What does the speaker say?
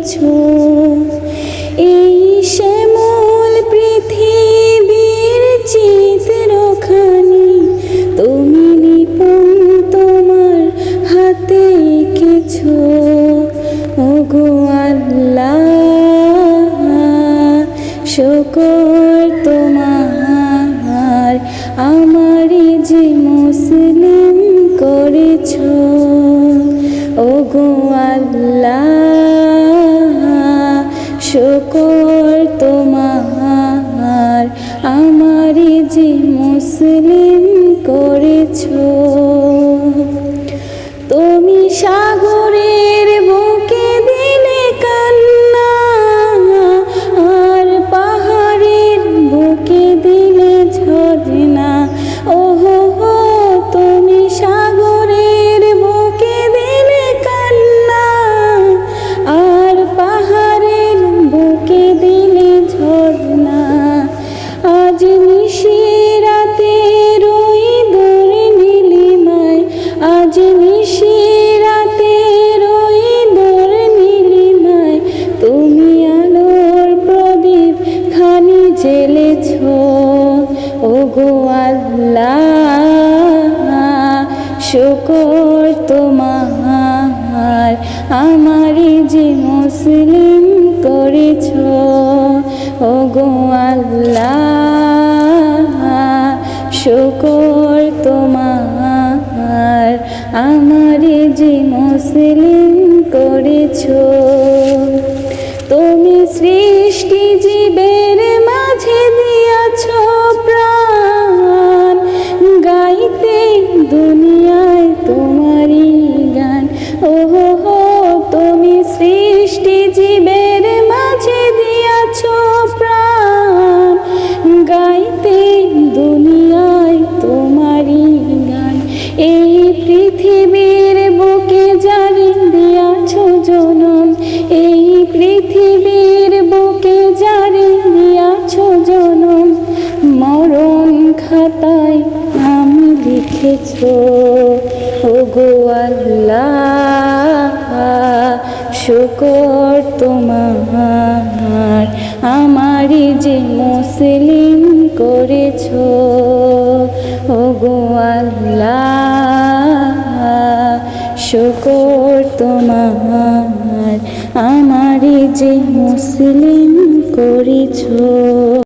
করেছ। এই শ্যামল পৃথিবীর চিত্রখানি তুমি নিপুণ তোমার হাতে এঁকেছ। ওগো আল্লাহ, শুকর তোমার, আমারে যে মুসলিম করেছ। ওগো আল্লাহ, শুকর তোমার, আমারে যে মুসলিম করেছ। তুমি সাগরের বুকে দিলে কান্না, আর পাহাড়ের বুকে দিলে ঝরনা। ওহো হো, তুমি সাগরের বুকে দিলে কান্না, আর পাহাড়ের বুকে দিলে ঝরনা। আজ নিশিরাতে রই দূর নীলিমায়, আজ নিশিরাতে রই দূর নীলিমায়, তুমি আলোর প্রদীপ খানি জ্বেলেছ। ওগো আল্লাহ, শুকর তোমার, আমারে যে মুসলিম করেছ। ওগো আল্লাহ, শুকর তোমার, আমারে যে মুসলিম করেছ। তুমি সৃষ্টি জীবের মাঝে দিয়াছ প্রাণ, গাইতে দুনিয়ায় তোমারই গান। ওহো হো, তুমি সৃষ্টি জীবের মাঝে দিয়াছ প্রাণ, গাইতে দুনিয়ায় তোমারই গান। এই পৃথিবীর বুকে যারে দিয়াছ জনম, এই পৃথিবীর বুকে যারে দিয়াছ জনম, মরণ খাতায় নাম লিখেছ। ওগো আল্লাহ, শুকর তোমার, আমারে যে মুসলিম করেছ। ওগো আল্লাহ, শুকর তোমার, আমারে যে মুসলিম করেছ।